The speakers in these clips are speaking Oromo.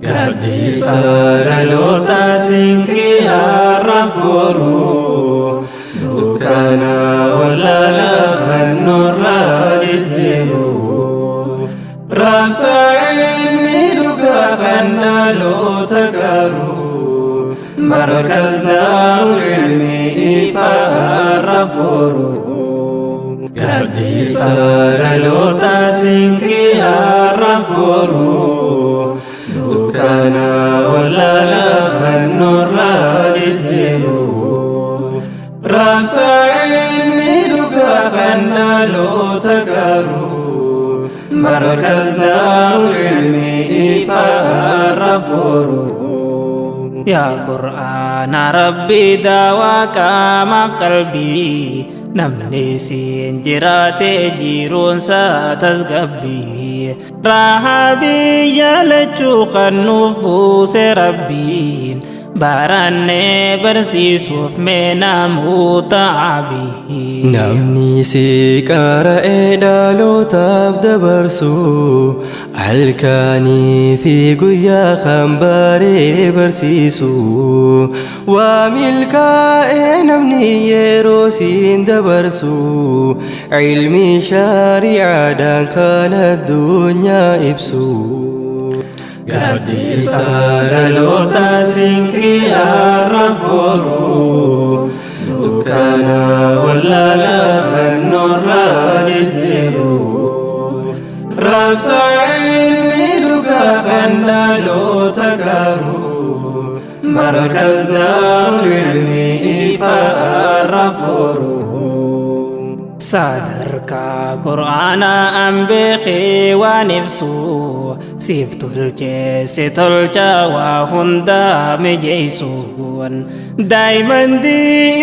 Gadisa lalota singki araburu dukana walala khanura dijiru ramsa ilmi duga khanalo takaru markaz darul ilmi ifa araburu Gadisa lalota singki araburu dukana walala khanura dijiru ramsa ilmi duga khanalo takaru markaz darul ilmi ifa araburu Ya Qur'an Rabbi dawaka maaf qalbi namni siin jiraate jiruun isaa tasgabbii raahaa biyya lachuu kan nuuf buuse rabbiin baranne barsiisuuf mee namuu ta'abii namni si qara'ee dhalootaaf dabarsu halkanii fi guyyaa kan baree barsiisu waa milkaa'ee namni yeroo siin dabarsu ilmi shari'aadhaan kan addunyaa ibsu Gadisa lalota singki araburu dukana walala khanura dijiru ramsa ilmi duga khanalo takaru markaz darul ilmi ifa araburu Sadarka Qur'ana ambekhi waan ibsu siif tolche tolcha waa hunda mijeessuun daa'iman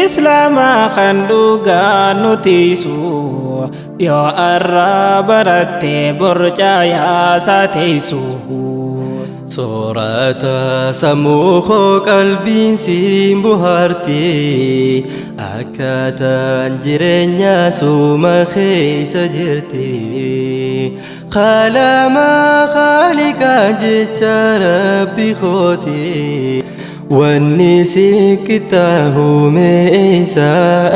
islaama kan dhugaa nutiisu yoo arraa baratte borcaa saateessu Soorata sammuu koo qalbiin siin buhaarti akkaataan jireenya suma keessa jirti qalama khaliqaa jecha rabbi kooti wanni si qixxaahume isa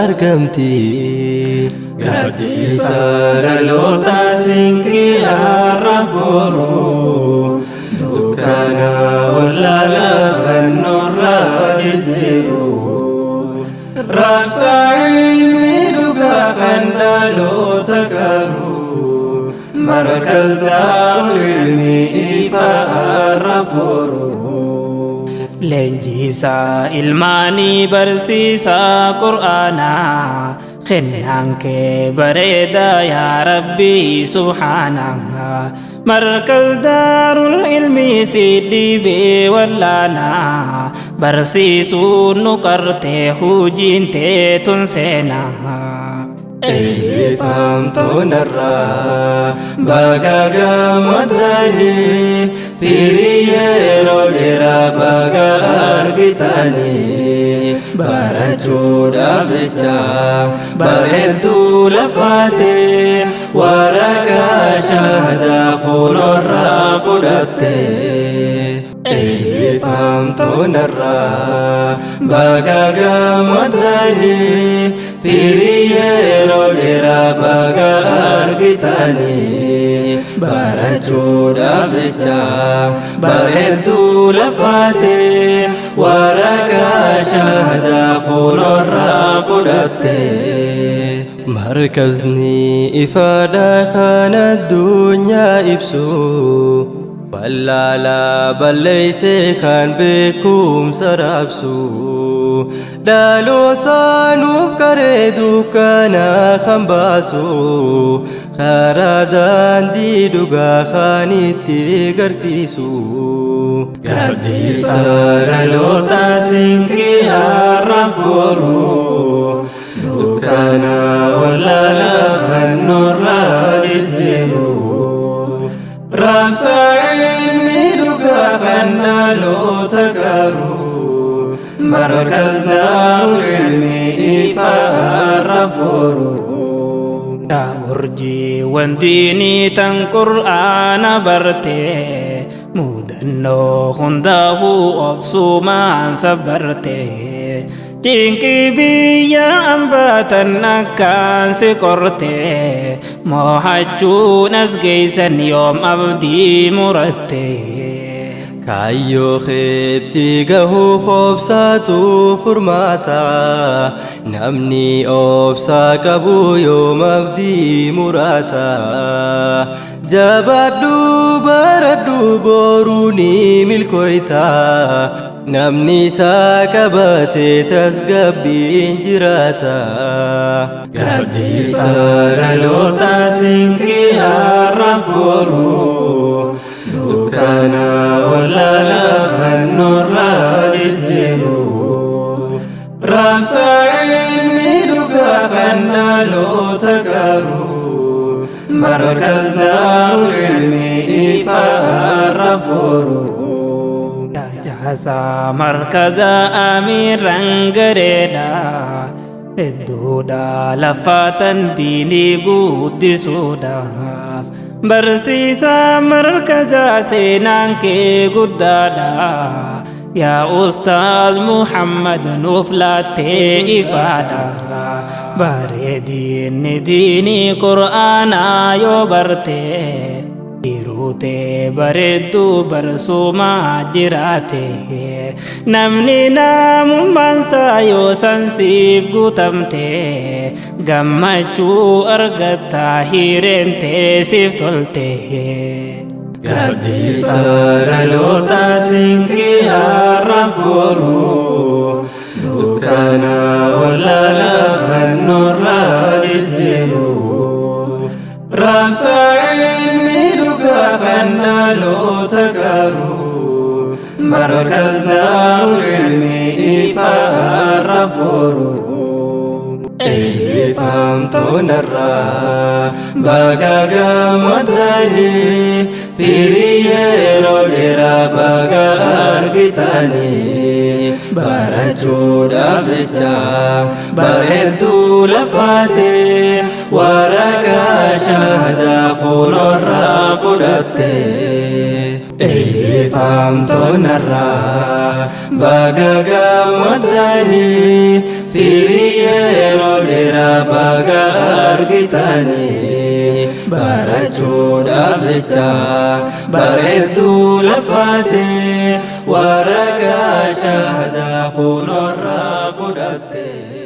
argamti Gadisa lalota singki araburu dukana walala khanura dijiru ramsa ilmi duga khanalo takaru markaz darul ilmi ifa araburu Leenjisa ilmaani barsiisa Qur'aana kennaan kee bareeda yaa Rabbi subhaanaka markaz darul ilmi si dhiibee wallaana barsiisuun nu qartee hujiin teetun seenaa Eebbifamtoon irraa baga gammadanii firii yeroo dheeraa baga argitanii barachuudhaaf jecha bareedduu lafaatee waraqaa shahaadaa fuulorraa fudhattee Eebbifamtoon irraa baga gammadanii firii yeroo dheeraa baga argitanii barachuudhaaf jecha bareedduu lafaatee waraqaa shahaadaa fuulorraa fudhattee markazni ifaadhaa kan addunyaa ibsu Ballala balleeyse kan beekumsa raabsu dhaloota nuuf karee dukkana kan baasu karaa daandii dhugaa kan itti garsiisu Gadisa dhaloota singki araburu dukkana walala khanura dijiru ramsa ilmi duga khanalo takaru مركز دار العلم فالرفور يا مرجي وانديني تن قرآن برتي مودنو خنداه أفسو ما سبرتي جينكي بيا أنباتن أكان سكرتي موحجو نسجيسن يوم أبدي مرتي كايو خيتي قهو فوبساتو فرماتا نمني أوبسا كبو يوم أبدي مراتا جابدو بردو بوروني ملكويتا نمني ساكباتي تسقبين جراتا قدي ساقلوتا سنكي الربورو دكانا ولا لخن الرادد جيرو رابسا علمي دكا خنا لو تكارو مركز دار العلم فالرفورو جاسا مركز أمير رنگريدا الدودا لفاتن ديني قد سوداف برسيسا مركز سينان كي قدادا يا أستاذ محمد نفلاتي إفادا باردين ديني قرآن يوبرتي Irute bareedu barsuma jiraate namni namummaansaa yoo sansiif guutamte gammachuu argatta hireentee siif tolte. Gaddisa dhaloota sinkii arrabooru dukkana wallala kan nurraa jijjiiru raabsa خنا لو تكارو مركز دار العلم فالرفور ايدي فهمتون الرا بقى قمداني في ريالو لرا بقى أرقتاني برجو دابجا بردو لفاتي ورقا شهدا خلو الرافدتي ايدي فهمتون الرا بقى قمداني في ريالو لرا بقى أرقتاني برجو دابجا بردو لفاتي ورقا شهدا خلو الرافدتي